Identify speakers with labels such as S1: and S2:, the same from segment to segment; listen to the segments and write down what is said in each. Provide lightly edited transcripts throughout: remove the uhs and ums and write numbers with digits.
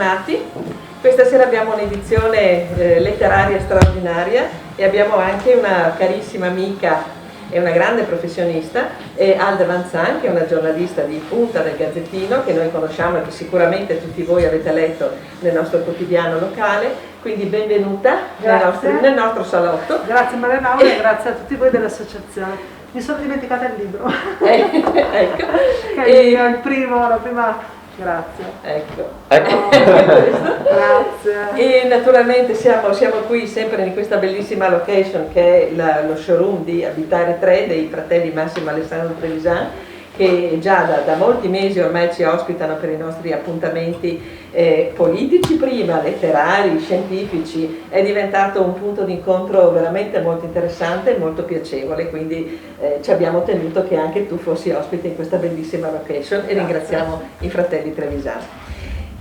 S1: bentornati. Questa sera abbiamo un'edizione letteraria straordinaria e abbiamo anche una carissima amica e una grande professionista, Alda Vanzan, che è una giornalista di punta del Gazzettino, che noi conosciamo e che sicuramente tutti voi avete letto nel nostro quotidiano locale, quindi benvenuta nel nostro salotto.
S2: Grazie Maria Laura e grazie a tutti voi dell'associazione. Mi sono dimenticata il libro.
S1: Ecco.
S2: Che è la prima. Grazie.
S1: Ecco.
S2: Grazie.
S1: E naturalmente siamo qui sempre in questa bellissima location che è lo showroom di Abitare 3 dei fratelli Massimo Alessandro Trevisan, che già da molti mesi ormai ci ospitano per i nostri appuntamenti politici prima, letterari, scientifici. È diventato un punto di incontro veramente molto interessante e molto piacevole, quindi ci abbiamo tenuto che anche tu fossi ospite in questa bellissima location e ringraziamo i fratelli Trevisan.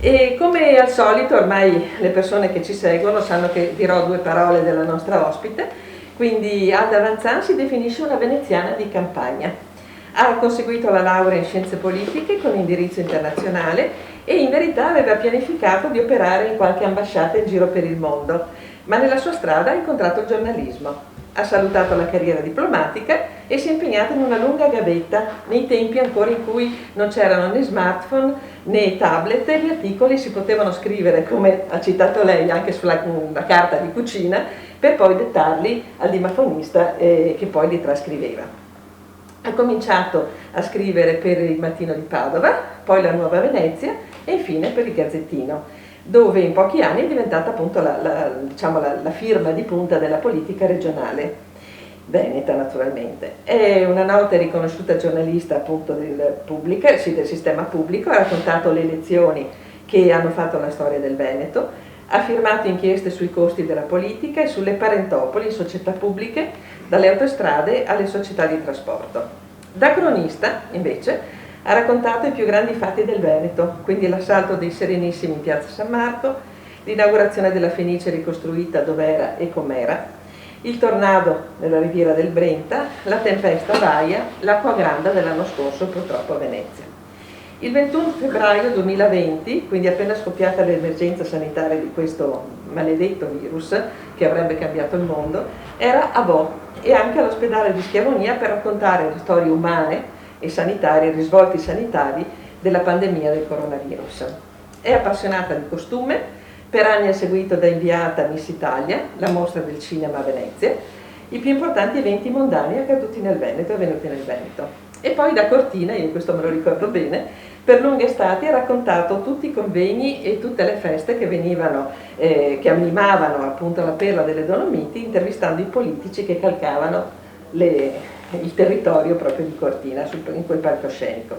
S1: E come al solito ormai le persone che ci seguono sanno che dirò due parole della nostra ospite, quindi Alda Vanzan si definisce una veneziana di campagna. Ha conseguito la laurea in scienze politiche con indirizzo internazionale e in verità aveva pianificato di operare in qualche ambasciata in giro per il mondo, ma nella sua strada ha incontrato il giornalismo. Ha salutato la carriera diplomatica e si è impegnata in una lunga gavetta nei tempi ancora in cui non c'erano né smartphone né tablet e gli articoli si potevano scrivere, come ha citato lei, anche sulla carta di cucina, per poi dettarli al dimafonista che poi li trascriveva. Ha cominciato a scrivere per il Mattino di Padova, poi la Nuova Venezia e infine per il Gazzettino, dove in pochi anni è diventata appunto la firma di punta della politica regionale veneta, naturalmente. È una nota e riconosciuta giornalista appunto del sistema pubblico, ha raccontato le elezioni che hanno fatto la storia del Veneto, ha firmato inchieste sui costi della politica e sulle parentopoli, società pubbliche, dalle autostrade alle società di trasporto. Da cronista, invece, ha raccontato i più grandi fatti del Veneto, quindi l'assalto dei Serenissimi in piazza San Marco, l'inaugurazione della Fenice ricostruita dov'era e com'era, il tornado nella riviera del Brenta, la tempesta Baia, l'acqua granda dell'anno scorso purtroppo a Venezia. Il 21 febbraio 2020, quindi appena scoppiata l'emergenza sanitaria di questo maledetto virus che avrebbe cambiato il mondo, era a Bo e anche all'ospedale di Schiavonia per raccontare le storie umane e sanitarie, i risvolti sanitari della pandemia del coronavirus. È appassionata di costume, per anni ha seguito da inviata Miss Italia, la mostra del cinema a Venezia, i più importanti eventi mondani accaduti nel Veneto e venuti nel Veneto. E poi da Cortina, io questo me lo ricordo bene, per lunghe estati ha raccontato tutti i convegni e tutte le feste che venivano, che animavano appunto la perla delle Dolomiti, intervistando i politici che calcavano il territorio proprio di Cortina, in quel palcoscenico.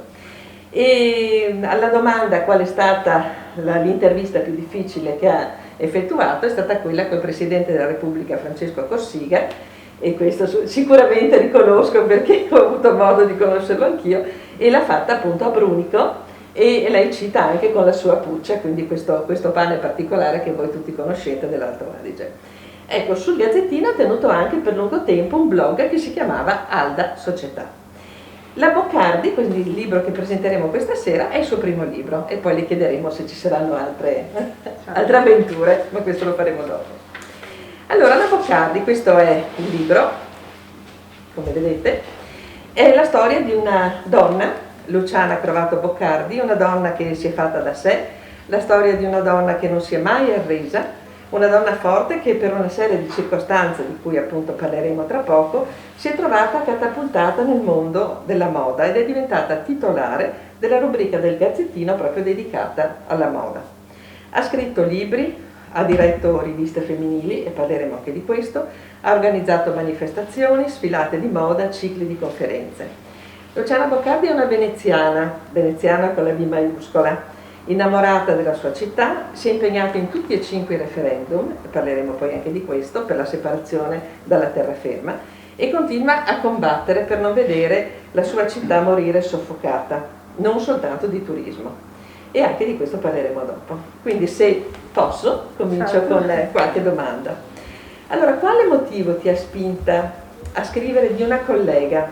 S1: E alla domanda qual è stata l'intervista più difficile che ha effettuato, è stata quella col Presidente della Repubblica Francesco Cossiga, e questo sicuramente riconosco perché ho avuto modo di conoscerlo anch'io, e l'ha fatta appunto a Brunico, e lei cita anche con la sua Puccia, quindi questo pane particolare che voi tutti conoscete dell'Alto Adige. Ecco, sul Gazzettino ha tenuto anche per lungo tempo un blog che si chiamava Alda Società. La Boccardi, quindi il libro che presenteremo questa sera, è il suo primo libro e poi le chiederemo se ci saranno altre avventure, ma questo lo faremo dopo. Allora, la Boccardi, questo è il libro, come vedete, è la storia di una donna, Luciana Crovato Boccardi, una donna che si è fatta da sé, la storia di una donna che non si è mai arresa, una donna forte che per una serie di circostanze, di cui appunto parleremo tra poco, si è trovata catapultata nel mondo della moda ed è diventata titolare della rubrica del Gazzettino proprio dedicata alla moda. Ha scritto libri, ha diretto riviste femminili, e parleremo anche di questo, ha organizzato manifestazioni, sfilate di moda, cicli di conferenze. Luciana Boccardi è una veneziana con la V maiuscola, innamorata della sua città, si è impegnata in tutti e 5 i referendum, e parleremo poi anche di questo, per la separazione dalla terraferma, e continua a combattere per non vedere la sua città morire soffocata, non soltanto di turismo. E anche di questo parleremo dopo. Quindi se posso, comincio con qualche domanda. Allora, quale motivo ti ha spinta a scrivere di una collega,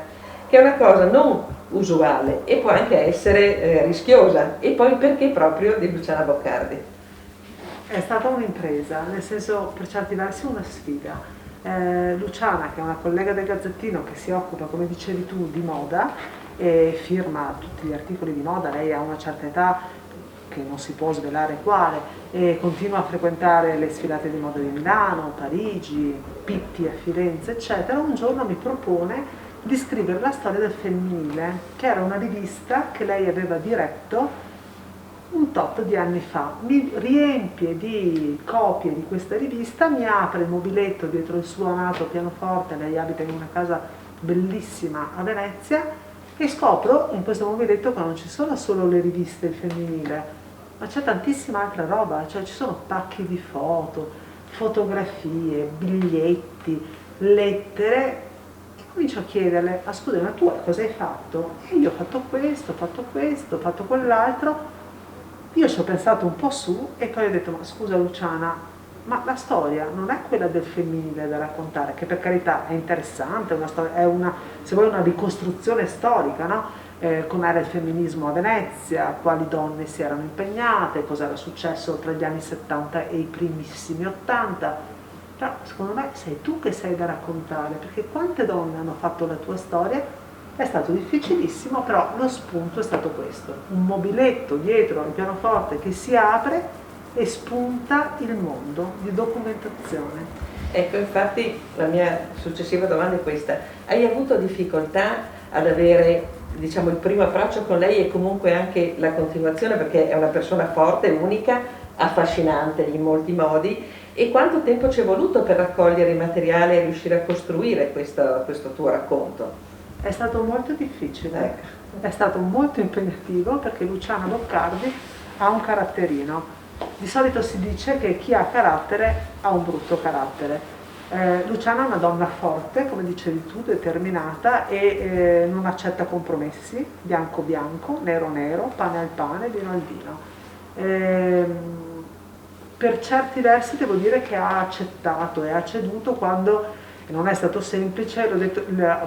S1: che è una cosa non usuale e può anche essere rischiosa, e poi perché proprio di Luciana Boccardi?
S2: È stata un'impresa, nel senso per certi versi una sfida. Luciana, che è una collega del Gazzettino che si occupa, come dicevi tu, di moda e firma tutti gli articoli di moda, lei ha una certa età che non si può svelare quale, e continua a frequentare le sfilate di moda di Milano, Parigi, Pitti a Firenze, eccetera. Un giorno mi propone di scrivere la storia del Femminile, che era una rivista che lei aveva diretto un tot di anni fa. Mi riempie di copie di questa rivista, mi apre il mobiletto dietro il suo amato pianoforte, lei abita in una casa bellissima a Venezia, e scopro in questo mobiletto che non ci sono solo le riviste del femminile, ma c'è tantissima altra roba, cioè ci sono pacchi di foto, fotografie, biglietti, lettere. E comincio a chiederle: ma scusa, ma tu cosa hai fatto? E io ho fatto questo, ho fatto questo, ho fatto quell'altro. Io ci ho pensato un po' su e poi ho detto: ma scusa Luciana, ma la storia non è quella del femminile da raccontare, che per carità è interessante, è una, se vuoi, una ricostruzione storica, no? Com'era il femminismo a Venezia, quali donne si erano impegnate, cosa era successo tra gli anni 70 e i primissimi 80. Però secondo me sei tu che sei da raccontare, perché quante donne hanno fatto la tua storia. È stato difficilissimo, però lo spunto è stato questo: un mobiletto dietro al pianoforte che si apre e spunta il mondo di documentazione.
S1: Ecco, infatti la mia successiva domanda è questa: hai avuto difficoltà ad avere, diciamo, il primo approccio con lei e comunque anche la continuazione, perché è una persona forte, unica, affascinante in molti modi, e quanto tempo ci è voluto per raccogliere il materiale e riuscire a costruire questo tuo racconto?
S2: È stato molto difficile, è stato molto impegnativo, perché Luciana Boccardi ha un caratterino. Di solito si dice che chi ha carattere ha un brutto carattere. Luciana è una donna forte, come dicevi tu, determinata, e non accetta compromessi, bianco bianco, nero nero, pane al pane, vino al vino. Per certi versi devo dire che ha accettato e ha ceduto quando non è stato semplice. L'ho detto,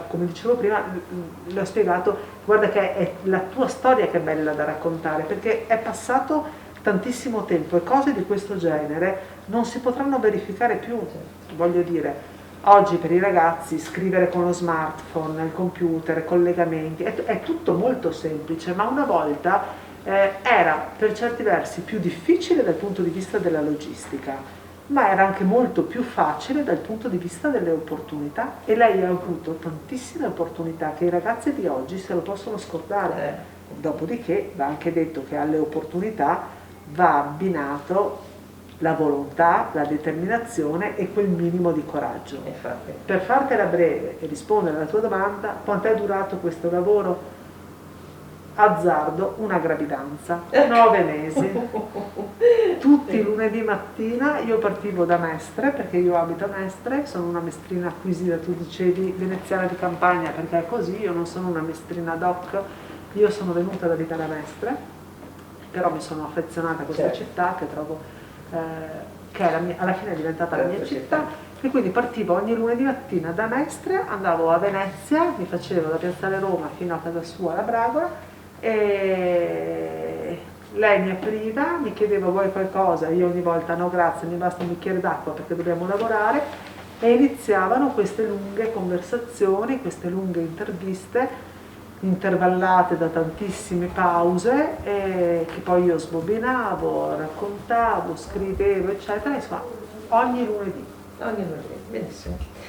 S2: come dicevo prima, l'ho spiegato: guarda che è la tua storia che è bella da raccontare, perché è passato tantissimo tempo e cose di questo genere non si potranno verificare più. Voglio dire, oggi per i ragazzi scrivere con lo smartphone, il computer, collegamenti, è tutto molto semplice, ma una volta era per certi versi più difficile dal punto di vista della logistica, ma era anche molto più facile dal punto di vista delle opportunità, e lei ha avuto tantissime opportunità che i ragazzi di oggi se lo possono scordare. Dopodiché va anche detto che alle opportunità va abbinato la volontà, la determinazione e quel minimo di coraggio. Per fartela breve e rispondere alla tua domanda: quanto è durato questo lavoro? Azzardo una gravidanza, 9 mesi. Tutti i lunedì mattina io partivo da Mestre, perché io abito a Mestre, sono una mestrina acquisita, tu dicevi veneziana di campagna, perché è così, io non sono una mestrina doc, io sono venuta ad abitare a Mestre, però mi sono affezionata a questa città che trovo che alla fine è diventata la mia città, e quindi partivo ogni lunedì mattina da Mestre, andavo a Venezia, mi facevo da Piazzale Roma fino a casa sua alla Bragola, e lei mi apriva, mi chiedeva: vuoi qualcosa? Io ogni volta: no grazie, mi basta un bicchiere d'acqua perché dobbiamo lavorare. E iniziavano queste lunghe conversazioni, queste lunghe interviste, intervallate da tantissime pause, che poi io sbobinavo, raccontavo, scrivevo, eccetera, insomma, ogni lunedì.
S1: Ogni lunedì, benissimo.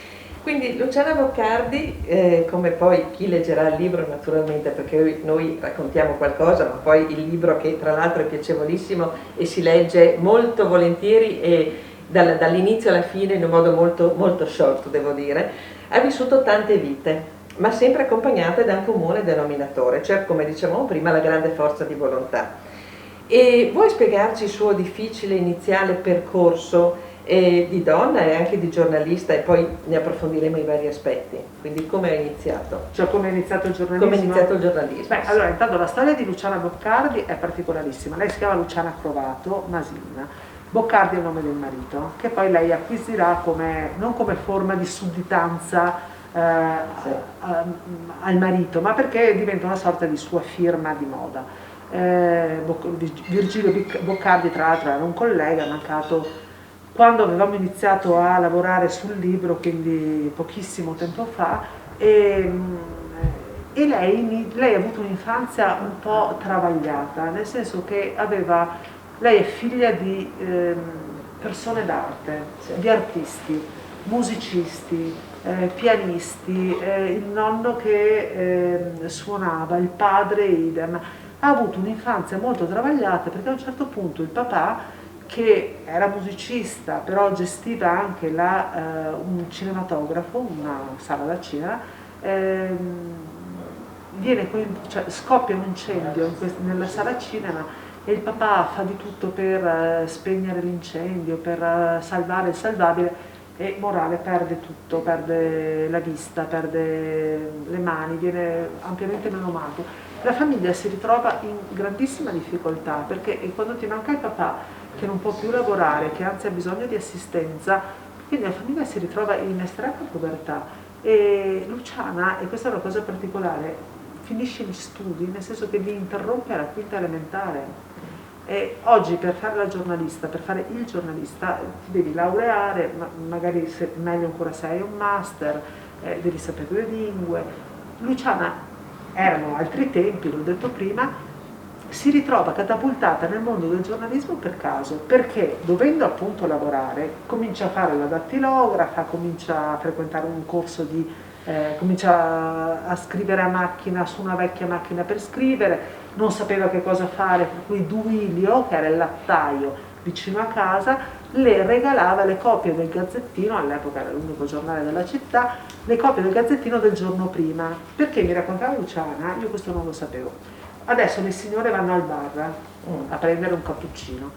S1: Quindi Luciana Boccardi, come poi chi leggerà il libro naturalmente, perché noi raccontiamo qualcosa, ma poi il libro, che tra l'altro è piacevolissimo e si legge molto volentieri e dall'inizio alla fine in un modo molto, molto sciolto, devo dire, ha vissuto tante vite, ma sempre accompagnate da un comune denominatore, cioè, come dicevamo prima, la grande forza di volontà. E vuoi spiegarci il suo difficile iniziale percorso di donna e anche di giornalista, e poi ne approfondiremo i vari aspetti? Quindi come è iniziato?
S2: Cioè come è iniziato il giornalismo?
S1: Come è iniziato il giornalismo?
S2: Beh, allora intanto la storia di Luciana Boccardi è particolarissima. Lei si chiama Luciana Crovato Masina. Boccardi è il nome del marito, che poi lei acquisirà non come forma di sudditanza al marito, ma perché diventa una sorta di sua firma di moda. Virgilio Boccardi tra l'altro era un collega, è mancato quando avevamo iniziato a lavorare sul libro, quindi pochissimo tempo fa, e lei ha avuto un'infanzia un po' travagliata, nel senso che lei è figlia di persone d'arte, di artisti, musicisti, pianisti, il nonno che suonava, il padre idem. Ha avuto un'infanzia molto travagliata perché a un certo punto il papà, che era musicista però gestiva anche un cinematografo, una sala da cinema, scoppia un incendio nella sala cinema e il papà fa di tutto per spegnere l'incendio, per salvare il salvabile, e morale perde tutto, perde la vista, perde le mani, viene ampiamente menomato. La famiglia si ritrova in grandissima difficoltà perché quando ti manca il papà, che non può più lavorare, che anzi ha bisogno di assistenza, quindi la famiglia si ritrova in estrema povertà. E Luciana, e questa è una cosa particolare, finisce gli studi, nel senso che li interrompe alla quinta elementare. E oggi per fare la giornalista, per fare il giornalista, ti devi laureare, magari meglio ancora se hai un master, devi sapere 2 lingue. Luciana, erano altri tempi, l'ho detto prima, si ritrova catapultata nel mondo del giornalismo per caso, perché dovendo appunto lavorare, comincia a fare la dattilografa, comincia a frequentare un corso comincia a scrivere a macchina su una vecchia macchina per scrivere, non sapeva che cosa fare, per cui Duilio, che era il lattaio vicino a casa, le regalava le copie del Gazzettino, all'epoca era l'unico giornale della città, le copie del Gazzettino del giorno prima, perché mi raccontava Luciana, io questo non lo sapevo. Adesso le signore vanno al bar a prendere un cappuccino,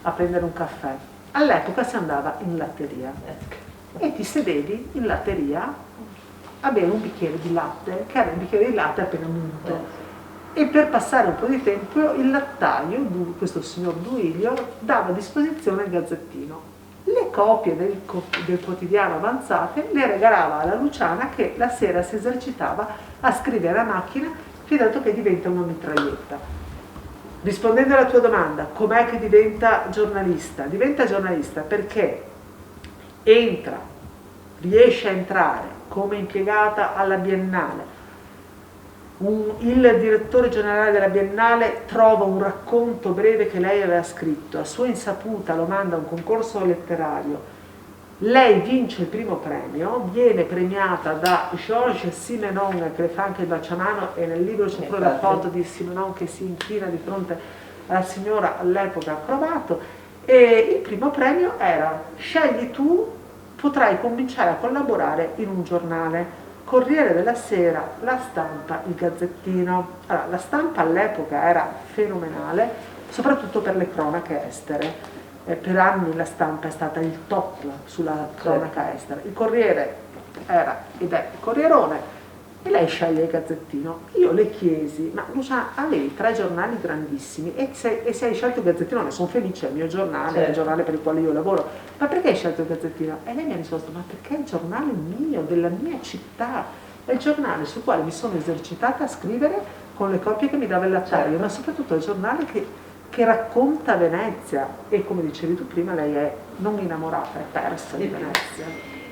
S2: a prendere un caffè. All'epoca si andava in latteria e ti sedevi in latteria a bere un bicchiere di latte, che era un bicchiere di latte appena munto. E per passare un po' di tempo il lattaio, questo signor Duilio, dava a disposizione il Gazzettino. Le copie del quotidiano avanzate le regalava alla Luciana, che la sera si esercitava a scrivere a macchina fino a che diventa una mitraglietta. Rispondendo alla tua domanda, com'è che diventa giornalista? Diventa giornalista perché riesce a entrare come impiegata alla Biennale. Il direttore generale della Biennale trova un racconto breve che lei aveva scritto, a sua insaputa lo manda a un concorso letterario, lei vince il primo premio, viene premiata da Georges Simenon, che le fa anche il baciamano, e nel libro c'è pure la foto di Simenon che si inchina di fronte alla signora all'epoca approvato, e il primo premio era: scegli tu, potrai cominciare a collaborare in un giornale, Corriere della Sera, La Stampa, il Gazzettino. Allora, La Stampa all'epoca era fenomenale, soprattutto per le cronache estere. Per anni La Stampa è stata il top sulla cronaca estera. Il Corriere era ed è il Corrierone, e lei sceglie il Gazzettino. Io le chiesi: ma Luciana, avevi 3 giornali grandissimi e se hai scelto il Gazzettino, ne sono felice, è il mio giornale, è il giornale per il quale io lavoro, ma perché hai scelto il Gazzettino? E lei mi ha risposto: ma perché è il giornale mio, della mia città, è il giornale sul quale mi sono esercitata a scrivere con le copie che mi dava il lattaio, ma soprattutto è il giornale che racconta Venezia, e come dicevi tu prima, lei è non innamorata, è persa di Venezia.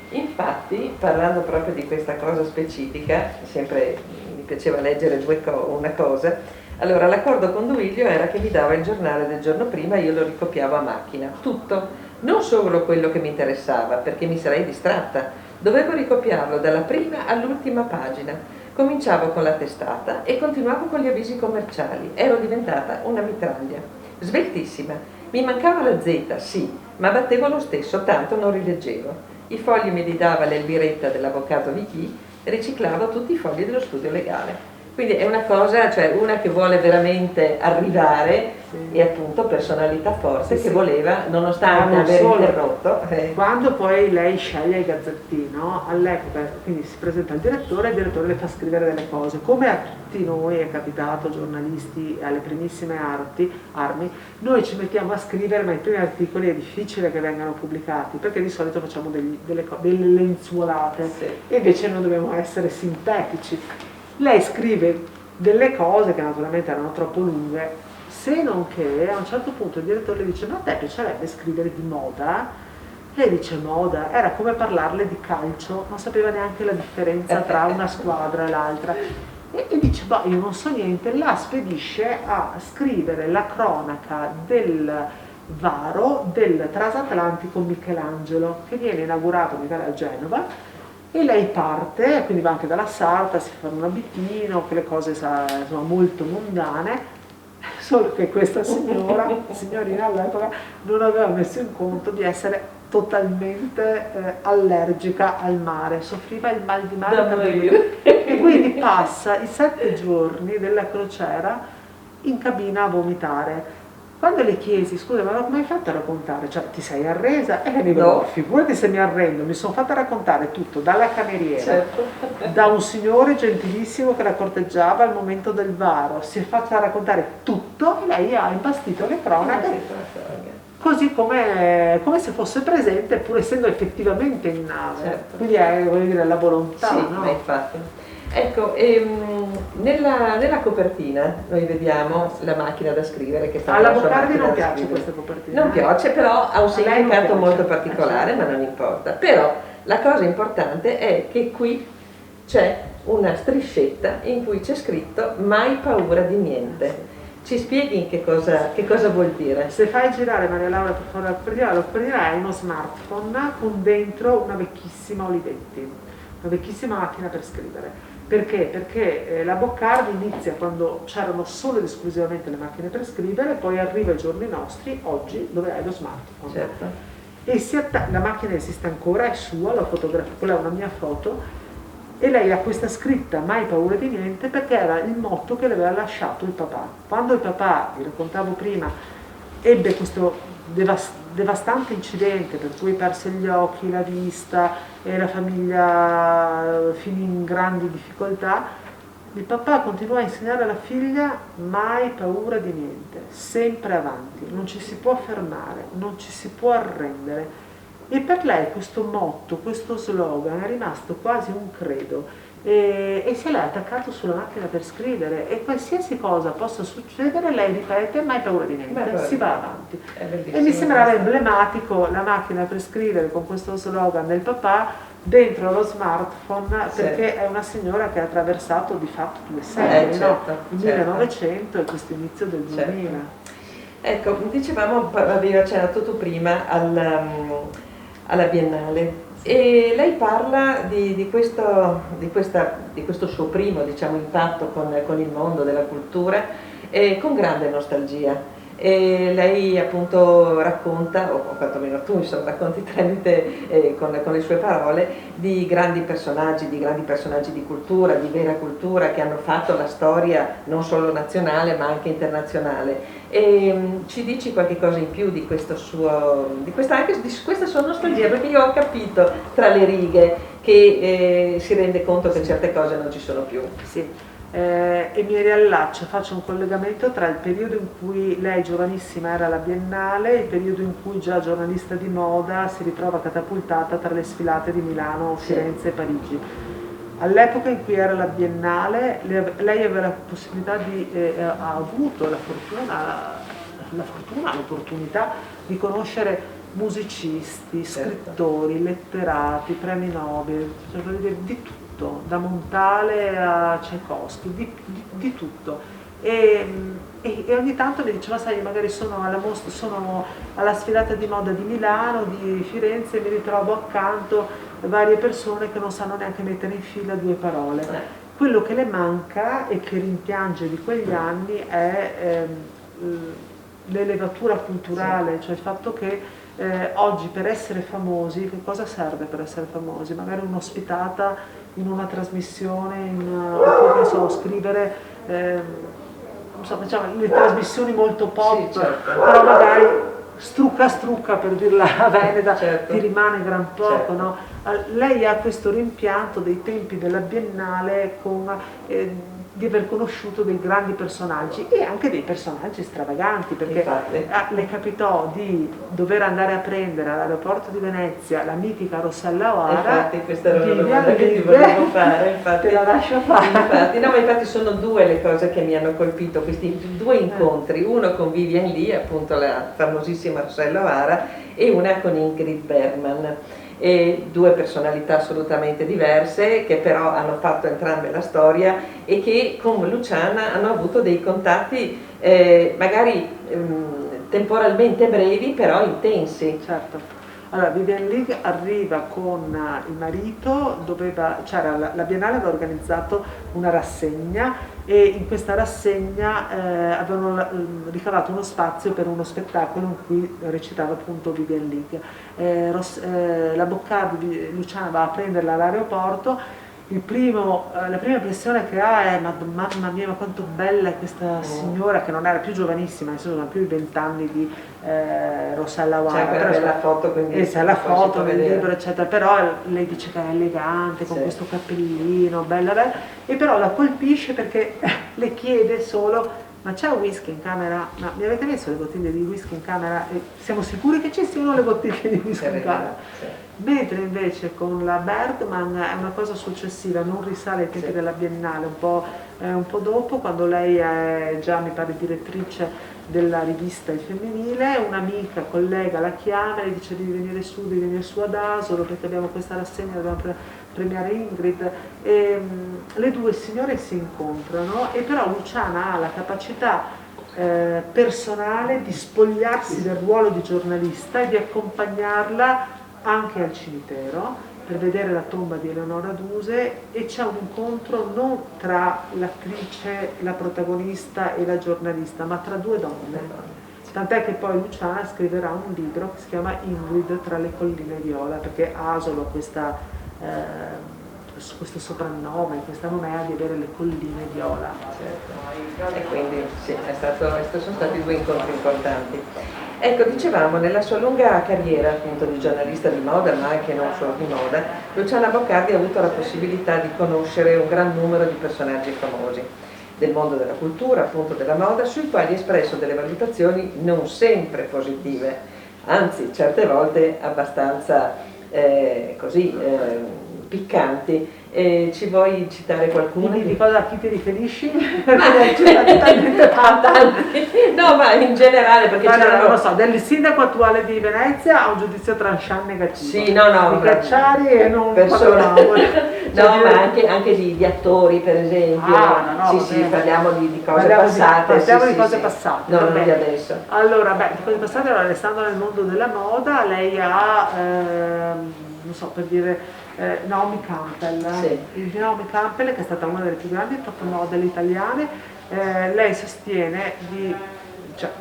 S1: Infatti, parlando proprio di questa cosa specifica, sempre mi piaceva leggere una cosa. Allora, l'accordo con Duilio era che mi dava il giornale del giorno prima e io lo ricopiavo a macchina, tutto, non solo quello che mi interessava, perché mi sarei distratta, dovevo ricopiarlo dalla prima all'ultima pagina. Cominciavo con la testata e continuavo con gli avvisi commerciali, ero diventata una mitraglia, sveltissima, mi mancava la Z, sì, ma battevo lo stesso, tanto non rileggevo. I fogli me li dava l'Elviretta dell'avvocato Vichy, riciclavo tutti i fogli dello studio legale. Quindi è una cosa, cioè una che vuole veramente arrivare, e appunto personalità forte, che voleva, nonostante aver interrotto.
S2: Quando poi lei sceglie il Gazzettino, all'epoca, quindi si presenta al direttore e il direttore le fa scrivere delle cose. Come a tutti noi è capitato, giornalisti alle primissime armi, noi ci mettiamo a scrivere, ma i primi articoli è difficile che vengano pubblicati, perché di solito facciamo delle lenzuolate, e invece noi dobbiamo essere sintetici. Lei scrive delle cose che naturalmente erano troppo lunghe Se non che a un certo punto il direttore le dice: ma a te piacerebbe scrivere di moda? Lei dice: moda? Era come parlarle di calcio, non sapeva neanche la differenza tra una squadra e l'altra. E dice: boh, io non so niente. La spedisce a scrivere la cronaca del varo del transatlantico Michelangelo, che viene inaugurato mi pare a Genova, e lei parte, quindi va anche dalla Sarta, si fa un abitino, quelle cose insomma, molto mondane. Solo che questa signorina all'epoca, non aveva messo in conto di essere totalmente allergica al mare, soffriva il mal di mare e quindi passa i 7 giorni della crociera in cabina a vomitare. Quando le chiesi: scusa, ma come hai fatto a raccontare? Cioè, ti sei arresa? E lei mi dice: figurati se mi arrendo, mi sono fatta raccontare tutto, dalla cameriera, certo, da un signore gentilissimo che la corteggiava al momento del varo, si è fatta raccontare tutto e lei ha imbastito le cronache. Così come se fosse presente, pur essendo effettivamente in nave. Certo. Quindi è, voglio dire, la volontà.
S1: Sì,
S2: no?
S1: ma infatti. Ecco, nella copertina noi vediamo la macchina da scrivere che sta
S2: alla Boccardi non piace questa copertina.
S1: Non piace, però ha un significato molto particolare, ma non importa. Però la cosa importante è che qui c'è una striscetta in cui c'è scritto mai paura di niente. Ci spieghi che cosa vuol dire?
S2: Se fai girare, Maria Laura, per favore, la copertina è uno smartphone con dentro una vecchissima Olivetti, una vecchissima macchina per scrivere. Perché? Perché la Boccardi inizia quando c'erano solo ed esclusivamente le macchine per scrivere, poi arriva ai giorni nostri, oggi, dove hai lo smartphone.
S1: Certo.
S2: E la macchina esiste ancora, è sua, la fotografia, quella è una mia foto, e lei ha questa scritta mai paura di niente perché era il motto che le aveva lasciato il papà. Quando il papà, vi raccontavo prima, ebbe questo devastante incidente per cui perse gli occhi, la vista e la famiglia finì in grandi difficoltà, il papà continuò a insegnare alla figlia: mai paura di niente, sempre avanti, non ci si può fermare, non ci si può arrendere. E per lei questo motto, questo slogan è rimasto quasi un credo. E se l'è attaccato sulla macchina per scrivere, e qualsiasi cosa possa succedere lei ripete: mai paura di niente, si va avanti. E mi sembrava emblematico la macchina per scrivere con questo slogan del papà dentro lo smartphone, perché è una signora che ha attraversato di fatto 2 secoli,
S1: certo,
S2: il 1900 e questo inizio del 2000.
S1: Certo. Ecco, dicevamo, avevi accennato tu prima alla Biennale. E lei parla di questo suo primo, diciamo, impatto con il mondo della cultura con grande nostalgia. E lei appunto racconta, o quantomeno tu insomma racconti tramite con le sue parole, di grandi personaggi di cultura, di vera cultura, che hanno fatto la storia non solo nazionale ma anche internazionale. E ci dici qualche cosa in più di questa sua nostalgia, perché io ho capito tra le righe che si rende conto che certe cose non ci sono più.
S2: Sì. E mi riallaccio, faccio un collegamento tra il periodo in cui lei giovanissima era alla Biennale e il periodo in cui già giornalista di moda si ritrova catapultata tra le sfilate di Milano, Firenze e Parigi. All'epoca in cui era la Biennale lei aveva la possibilità ha avuto l'opportunità di conoscere musicisti, scrittori, letterati, premi Nobel, cioè, di tutto, da Montale a Tchaikovsky, di tutto. E ogni tanto mi diceva: sai, magari sono alla sfilata di moda di Milano, di Firenze, e mi ritrovo accanto varie persone che non sanno neanche mettere in fila 2 parole. Quello che le manca e che rimpiange di quegli anni è l'elevatura culturale, cioè il fatto che oggi per essere famosi, che cosa serve per essere famosi? Magari un'ospitata in una trasmissione, oppure so, scrivere diciamo, le trasmissioni molto pop, però magari strucca per dirla veneta, ti rimane gran poco, no? Lei ha questo rimpianto dei tempi della Biennale di aver conosciuto dei grandi personaggi e anche dei personaggi stravaganti, perché le capitò di dover andare a prendere all'aeroporto di Venezia la mitica Rossella O'Hara.
S1: Infatti questa era una domanda che ti volevo fare, infatti,
S2: te la lascio fare.
S1: Infatti sono due le cose che mi hanno colpito, questi due incontri, uno con Vivien Leigh, appunto la famosissima Rossella O'Hara, e una con Ingrid Bergman. E due personalità assolutamente diverse che però hanno fatto entrambe la storia e che con Luciana hanno avuto dei contatti magari temporalmente brevi però intensi.
S2: Certo. Allora, Vivien Leigh arriva con il marito, la Biennale aveva organizzato una rassegna e in questa rassegna avevano ricavato uno spazio per uno spettacolo in cui recitava appunto Vivien Leigh. La Boccardi, Luciana va a prenderla all'aeroporto. La prima impressione che ha è mamma mia, ma quanto bella è questa signora, che non era più giovanissima, sono più di 20 anni di Rossella O'Hara.
S1: C'è la foto, quindi
S2: c'è la foto nel libro, eccetera, però lei dice che è elegante, con questo cappellino, bella, e però la colpisce perché le chiede solo: ma c'è un whisky in camera? Ma mi avete messo le bottiglie di whisky in camera? E siamo sicuri che ci siano le bottiglie di whisky in camera? Sì. Mentre invece con la Bergman è una cosa successiva, non risale ai tempi della Biennale, un po' dopo, quando lei è già, mi pare, direttrice della rivista Il Femminile. Un'amica, collega la chiama e le dice: devi venire su ad Asolo perché abbiamo questa rassegna, dobbiamo premiare Ingrid. E le due signore si incontrano, e però Luciana ha la capacità personale di spogliarsi del ruolo di giornalista e di accompagnarla anche al cimitero per vedere la tomba di Eleonora Duse, e c'è un incontro non tra l'attrice, la protagonista e la giornalista, ma tra due donne. Tant'è che poi Luciana scriverà un libro che si chiama Ingrid tra le colline viola, perché Asolo questo soprannome, questa nomea di avere le colline viola.
S1: Certo. E quindi sì, sono stati due incontri importanti. Ecco, dicevamo, nella sua lunga carriera appunto di giornalista di moda, ma anche non solo di moda, Luciana Boccardi ha avuto la possibilità di conoscere un gran numero di personaggi famosi del mondo della cultura, appunto della moda, sui quali ha espresso delle valutazioni non sempre positive, anzi certe volte abbastanza piccanti. Ci vuoi citare qualcuno?
S2: Quindi di cosa, a chi ti riferisci?
S1: No, ma in generale, perché
S2: non lo so, del sindaco attuale di Venezia ha un giudizio tranchant negativo.
S1: Sì, no,
S2: di Cacciari e non
S1: parliamo. No, ma anche di attori, per esempio. Sì, parliamo di cose passate.
S2: Parliamo di cose passate.
S1: No, non di adesso.
S2: Allora, di cose passate, restando nel mondo della moda, lei ha, non so, per dire, Naomi Campbell. Sì. Naomi Campbell, che è stata una delle più grandi top model italiane, lei sostiene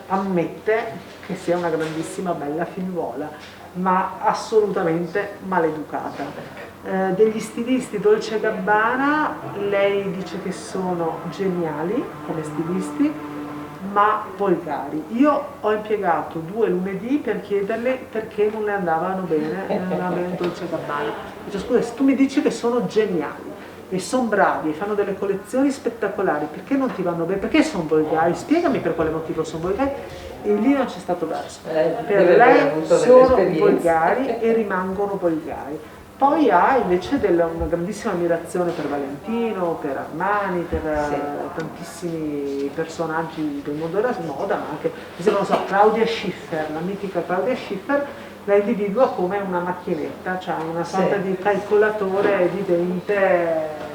S2: ammette che sia una grandissima bella figliuola, ma assolutamente maleducata. Degli stilisti Dolce & Gabbana lei dice che sono geniali come stilisti, ma volgari. Io ho impiegato 2 lunedì per chiederle perché non le andavano bene Dolce & Gabbana. Dice: scusa, se tu mi dici che sono geniali e sono bravi e fanno delle collezioni spettacolari, perché non ti vanno bene? Perché sono volgari? Spiegami per quale motivo sono volgari. E lì non c'è stato verso. Per lei sono volgari e rimangono volgari. Poi ha invece una grandissima ammirazione per Valentino, per Armani, per tantissimi personaggi del mondo della moda, ma anche, non so, Claudia Schiffer, la mitica Claudia Schiffer, la individua come una macchinetta, cioè una sorta di calcolatore vivente,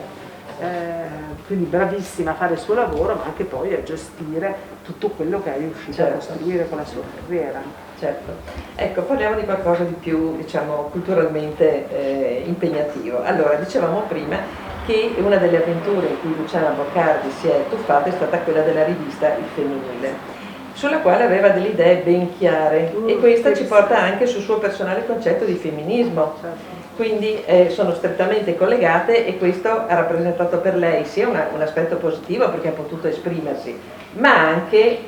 S2: quindi bravissima a fare il suo lavoro, ma anche poi a gestire tutto quello che è riuscita a costruire con la sua carriera.
S1: Certo. Ecco, parliamo di qualcosa di più, diciamo, culturalmente impegnativo. Allora, dicevamo prima che una delle avventure in cui Luciana Boccardi si è tuffata è stata quella della rivista Il Femminile, sulla quale aveva delle idee ben chiare, e questa ci porta anche sul suo personale concetto di femminismo. Quindi sono strettamente collegate, e questo ha rappresentato per lei sia un aspetto positivo perché ha potuto esprimersi, ma anche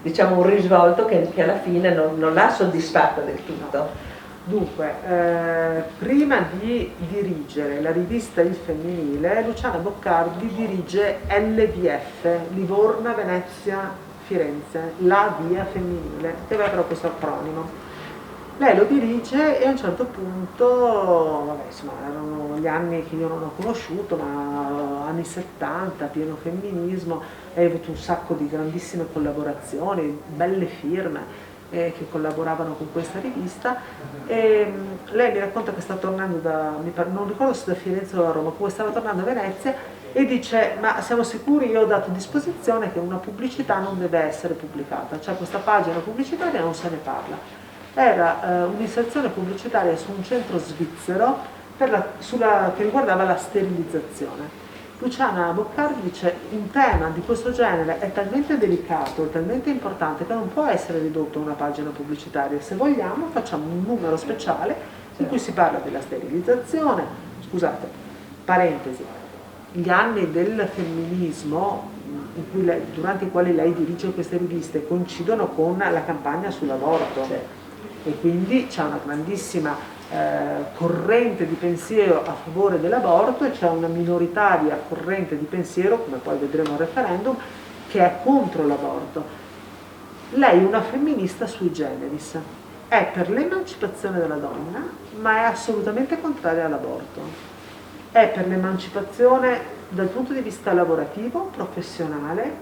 S1: diciamo un risvolto che alla fine non l'ha soddisfatta del tutto.
S2: Dunque, prima di dirigere la rivista Il Femminile, Luciana Boccardi dirige LVF, Livorno, Venezia, Firenze, la Via Femminile, che aveva però questo acronimo. Lei lo dirige e a un certo punto, vabbè, insomma, erano gli anni che io non ho conosciuto, ma anni 70, pieno femminismo, e ha avuto un sacco di grandissime collaborazioni, belle firme che collaboravano con questa rivista. E lei mi racconta che sta tornando non ricordo se da Firenze o da Roma, comunque stava tornando a Venezia e dice: ma siamo sicuri? Io ho dato disposizione che una pubblicità non deve essere pubblicata, cioè questa pagina pubblicitaria non se ne parla. Era un'inserzione pubblicitaria su un centro svizzero che riguardava la sterilizzazione. Luciana Boccardi dice: un tema di questo genere è talmente delicato, è talmente importante che non può essere ridotto a una pagina pubblicitaria. Se vogliamo facciamo un numero speciale in cui si parla della sterilizzazione. Scusate, parentesi, gli anni del femminismo durante i quali lei dirige queste riviste coincidono con la campagna sull'aborto e quindi c'è una grandissima corrente di pensiero a favore dell'aborto e c'è una minoritaria corrente di pensiero, come poi vedremo al referendum, che è contro l'aborto. Lei è una femminista sui generis, è per l'emancipazione della donna, ma è assolutamente contraria all'aborto. È per l'emancipazione dal punto di vista lavorativo, professionale,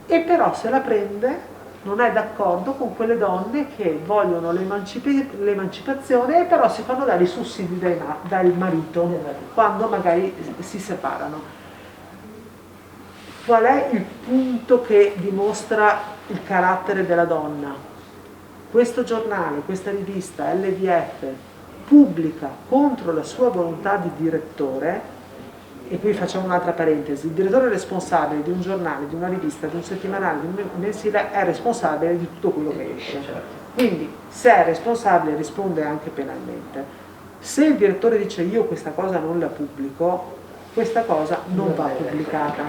S2: e però se la prende non è d'accordo con quelle donne che vogliono l'emancipazione e però si fanno dare i sussidi dal marito quando magari si separano. Qual è il punto che dimostra il carattere della donna? Questo giornale, questa rivista LVF pubblica contro la sua volontà di direttore. E qui facciamo un'altra parentesi: il direttore responsabile di un giornale, di una rivista, di un settimanale, di un mensile è responsabile di tutto quello che esce. Quindi se è responsabile risponde anche penalmente. Se il direttore dice io questa cosa non la pubblico, questa cosa non va pubblicata,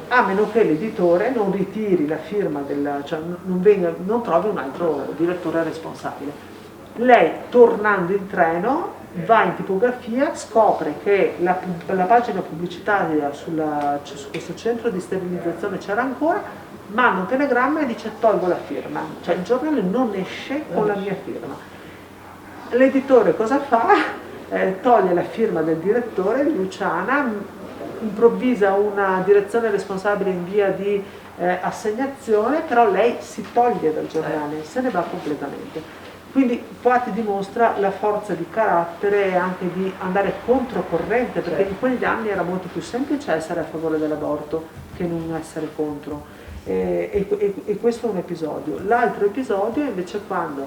S2: a meno che l'editore non ritiri la firma, cioè non trovi un altro direttore responsabile. Lei, tornando in treno, va in tipografia, scopre che la pagina pubblicitaria su questo centro di sterilizzazione c'era ancora, manda un telegramma e dice: tolgo la firma, cioè il giornale non esce con la mia firma. L'editore cosa fa? Toglie la firma del direttore, Luciana, improvvisa una direzione responsabile in via di assegnazione, però lei si toglie dal giornale, se ne va completamente. Quindi qua ti dimostra la forza di carattere e anche di andare controcorrente, perché in quegli anni era molto più semplice essere a favore dell'aborto che non essere contro. E questo è un episodio. L'altro episodio è invece quando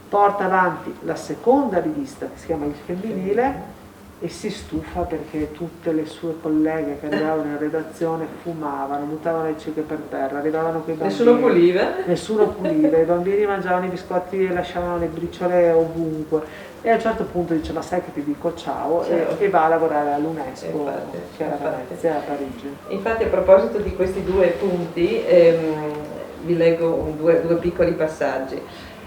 S2: porta avanti la seconda rivista, che si chiama Il Femminile, e si stufa perché tutte le sue colleghe che arrivavano in redazione fumavano, buttavano le cieche per terra, arrivavano quei bambini. Nessuno puliva, i bambini mangiavano i biscotti e lasciavano le briciole ovunque. E a un certo punto dice: ma sai che ti dico ciao, e va a lavorare all'UNESCO, che era a Venezia, a Parigi.
S1: Infatti, a proposito di questi due punti, vi leggo due piccoli passaggi.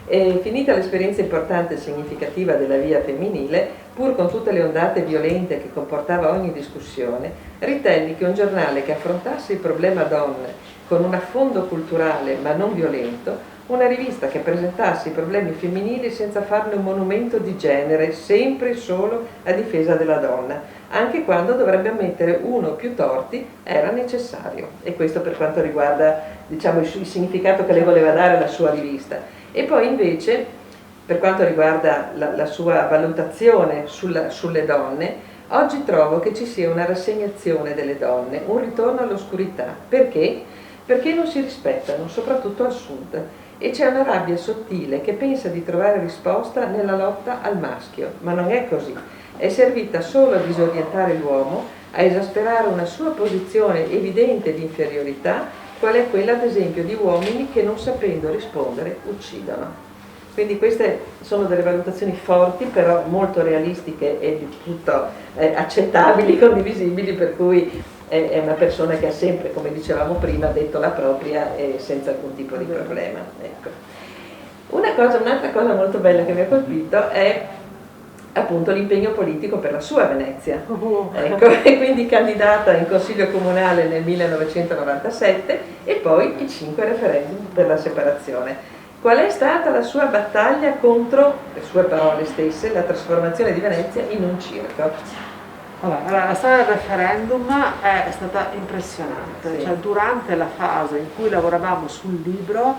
S1: Finita l'esperienza importante e significativa della via femminile, pur con tutte le ondate violente che comportava ogni discussione, ritenni che un giornale che affrontasse il problema donne con un affondo culturale ma non violento, una rivista che presentasse i problemi femminili senza farne un monumento di genere, sempre e solo a difesa della donna, anche quando dovrebbe ammettere uno o più torti era necessario. E questo per quanto riguarda, diciamo, il significato che lei voleva dare alla sua rivista. E poi invece, per quanto riguarda la sua valutazione sulle donne, oggi trovo che ci sia una rassegnazione delle donne, un ritorno all'oscurità. Perché? Perché non si rispettano, soprattutto al sud, e c'è una rabbia sottile che pensa di trovare risposta nella lotta al maschio, ma non è così. È servita solo a disorientare l'uomo, a esasperare una sua posizione evidente di inferiorità, qual è quella ad esempio di uomini che non sapendo rispondere uccidono. Quindi queste sono delle valutazioni forti, però molto realistiche e di tutto accettabili, condivisibili, per cui è una persona che ha sempre, come dicevamo prima, detto la propria e senza alcun tipo di problema. Ecco. un'altra cosa molto bella che mi ha colpito è appunto l'impegno politico per la sua Venezia. Ecco, e quindi candidata in consiglio comunale nel 1997 e poi i 5 referendum per la separazione. Qual è stata la sua battaglia contro, le sue parole stesse, la trasformazione di Venezia in un circo?
S2: Vabbè, allora, la storia del referendum è stata impressionante,
S1: Sì.
S2: cioè durante la fase in cui lavoravamo sul libro,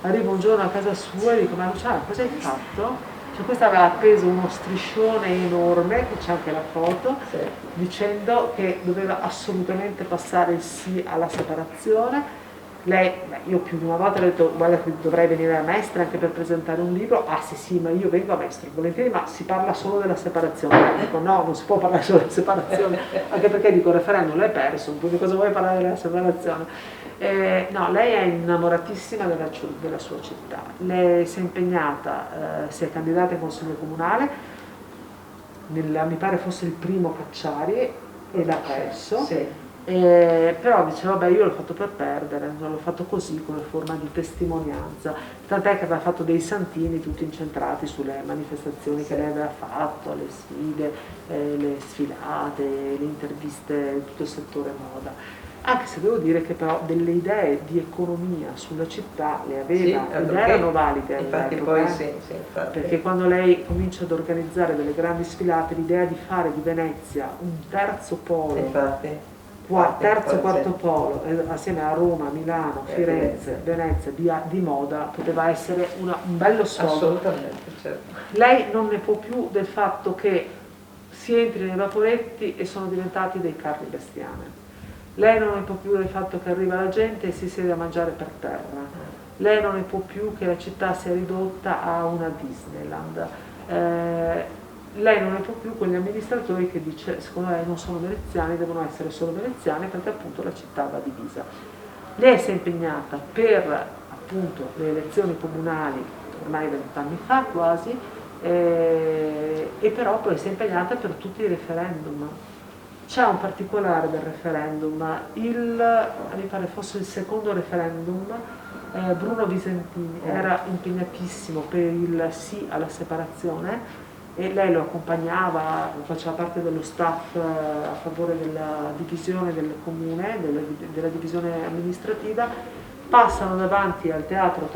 S2: arrivo un giorno a casa sua e dico: ma Luciana, cosa hai fatto? Cioè, questa aveva appeso uno striscione enorme, che c'è anche la foto,
S1: Sì.
S2: dicendo che doveva assolutamente passare il sì alla separazione. Lei, io più di una volta le ho detto: guarda, dovrei venire a Mestre anche per presentare un libro. Ah sì sì, ma io vengo a Mestre volentieri, ma si parla solo della separazione. Dico: no, non si può parlare solo della separazione, anche perché dico: il referendum l'hai perso, quindi cosa vuoi parlare della separazione? No, lei è innamoratissima della sua città. Lei si è impegnata, si è candidata in consiglio comunale, mi pare fosse il primo Cacciari, e l'ha perso.
S1: Sì.
S2: Però diceva: vabbè, io l'ho fatto per perdere, non l'ho fatto così come forma di testimonianza, tant'è che aveva fatto dei santini tutti incentrati sulle manifestazioni che lei aveva fatto, le sfide, le sfilate, le interviste, tutto il settore moda. Anche se devo dire che però delle idee di economia sulla città le aveva, ed erano valide
S1: infatti
S2: all'epoca,
S1: poi sì, infatti.
S2: perché quando lei comincia ad organizzare delle grandi sfilate, l'idea di fare di Venezia un terzo polo,
S1: Infatti.
S2: terzo, quarto polo, assieme a Roma, Milano, Firenze, Venezia, di moda, poteva essere un bello sfogo.
S1: Assolutamente, certo.
S2: Lei non ne può più del fatto che si entri nei vaporetti e sono diventati dei carri bestiame. Lei non ne può più del fatto che arriva la gente e si siede a mangiare per terra. Lei non ne può più che la città sia ridotta a una Disneyland. Lei non ne può più con gli amministratori che dice: secondo lei non sono veneziani, devono essere solo veneziani, perché appunto la città va divisa. Lei si è impegnata per appunto le elezioni comunali ormai 20 anni fa quasi, e però poi si è impegnata per tutti i referendum. C'è un particolare del referendum, mi pare fosse il secondo referendum, Bruno Visentini era impegnatissimo per il sì alla separazione, e lei lo accompagnava, faceva parte dello staff a favore della divisione del comune, della divisione amministrativa. Passano davanti al teatro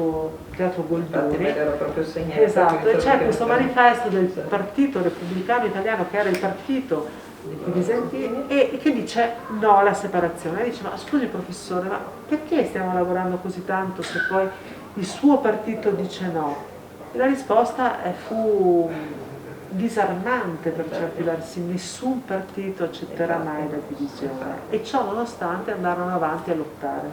S2: Goldoni,
S1: me l'ero proprio segnato,
S2: esatto, e c'è questo
S1: perché-
S2: manifesto del Partito Repubblicano Italiano, che era il partito di Visentini, e che dice no alla separazione. E dice: ma scusi professore, ma perché stiamo lavorando così tanto se poi il suo partito dice no? E la risposta fu disarmante per certi versi: nessun partito accetterà mai la divisione, e ciò nonostante andarono avanti a lottare.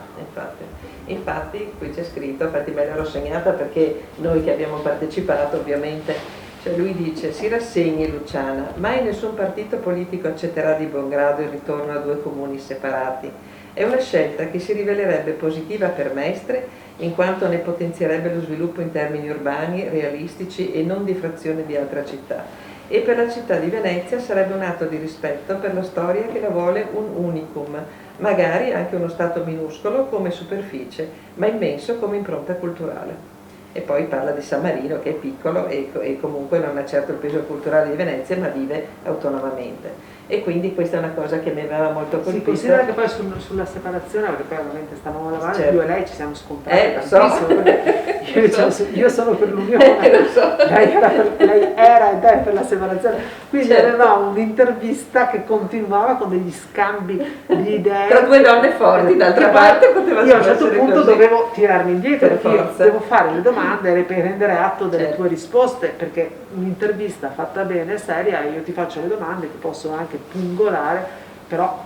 S1: Infatti qui c'è scritto, infatti me l'ero segnata perché noi che abbiamo partecipato ovviamente, cioè lui dice: si rassegni Luciana, mai nessun partito politico accetterà di buon grado il ritorno a 2 comuni separati. È una scelta che si rivelerebbe positiva per Mestre, in quanto ne potenzierebbe lo sviluppo in termini urbani, realistici e non di frazione di altra città. E per la città di Venezia sarebbe un atto di rispetto per la storia che la vuole un unicum, magari anche uno stato minuscolo come superficie, ma immenso come impronta culturale. E poi parla di San Marino, che è piccolo e comunque non ha certo il peso culturale di Venezia, ma vive autonomamente. E quindi questa è una cosa che mi aveva molto colpito.
S2: Si considera che poi sulla separazione, perché poi ovviamente stavamo lavorando,
S1: certo.
S2: io e lei ci siamo scontrati
S1: tantissimo,
S2: so. Io sono per l'unione,
S1: so.
S2: lei era ed è per la separazione, quindi
S1: Certo.
S2: avevamo un'intervista che continuava con degli scambi di idee
S1: Tra 2 donne forti, d'altra parte poteva
S2: io a un certo
S1: essere
S2: punto
S1: così.
S2: dovevo tirarmi indietro,
S1: Per
S2: perché io
S1: forza.
S2: devo fare le domande e rendere atto delle
S1: Certo.
S2: tue risposte, perché un'intervista fatta bene, seria, io ti faccio le domande che possono anche pungolare, però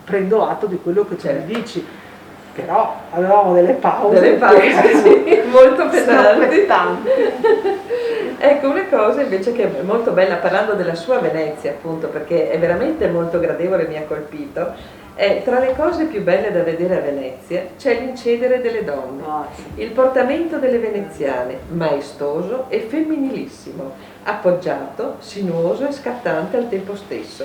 S2: prendo atto di quello che tu
S1: Certo.
S2: mi dici. Però avevamo delle pause,
S1: sì, molto pesanti.
S2: scoppettanti.
S1: Ecco, una cosa invece che è molto bella, parlando della sua Venezia appunto, perché è veramente molto gradevole, mi ha colpito, è tra le cose più belle da vedere a Venezia c'è l'incedere delle donne, il portamento delle veneziane, maestoso e femminilissimo, appoggiato, sinuoso e scattante al tempo stesso.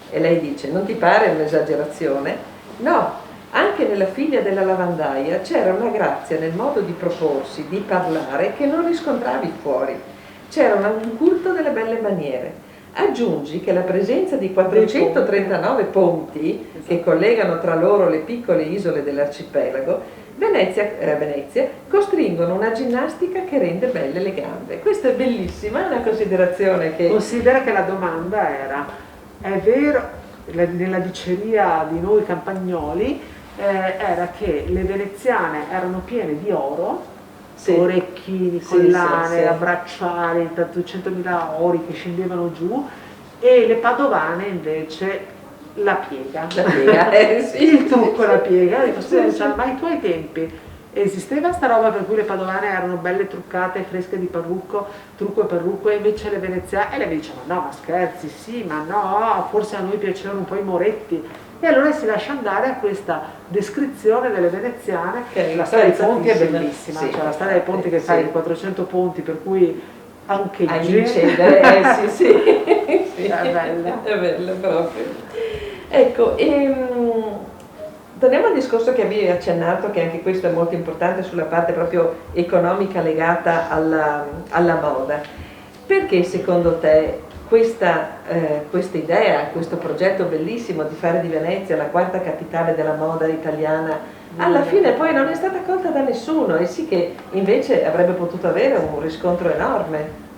S1: E lei dice: non ti pare un'esagerazione? No, Anche nella figlia della lavandaia c'era una grazia nel modo di proporsi, di parlare, che non riscontravi fuori. C'era un culto delle belle maniere. Aggiungi che la presenza di 439 ponti che collegano tra loro le piccole isole dell'arcipelago, Venezia costringono una ginnastica che rende belle le gambe. Questa è bellissima, è una considerazione che...
S2: Considera che la domanda era, è vero, nella diceria di noi campagnoli, era che le veneziane erano piene di oro,
S1: Sì.
S2: orecchini, collane,
S1: sì.
S2: abbracciali, 100.000 ori che scendevano giù, e le padovane invece la piega.
S1: La piega, sì.
S2: Il trucco, la piega. Dico, scusa, ma ai tuoi tempi esisteva sta roba per cui le padovane erano belle truccate, fresche di trucco e parrucco, e invece le veneziane, e lei mi diceva, no, ma scherzi, sì, ma no, forse a noi piacevano un po' i moretti. E allora si lascia andare a questa descrizione delle veneziane, che la storia dei ponti è bellissima,
S1: sì,
S2: cioè la storia dei ponti che fai di 400 ponti, per cui anche il
S1: sì, sì. Sì.
S2: È bella.
S1: È bella proprio. Ecco, torniamo al discorso che avevi accennato, che anche questo è molto importante sulla parte proprio economica legata alla moda. Perché secondo te questa idea, questo progetto bellissimo di fare di Venezia la quarta capitale della moda italiana, alla fine poi non è stata colta da nessuno, e sì che invece avrebbe potuto avere un riscontro enorme?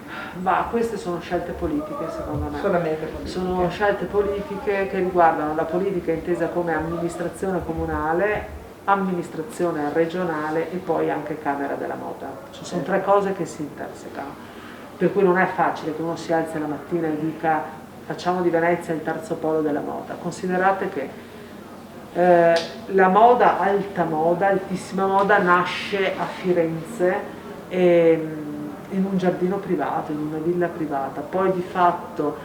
S2: Ma queste sono scelte politiche, secondo me.
S1: Solamente politiche.
S2: Sono scelte politiche che riguardano la politica intesa come amministrazione comunale, amministrazione regionale e poi anche Camera della Moda. Ci sono tre cose che si intersecano. Per cui non è facile che uno si alzi la mattina e dica facciamo di Venezia il terzo polo della moda. Considerate che la moda, alta moda, altissima moda, nasce a Firenze in un giardino privato, in una villa privata, poi di fatto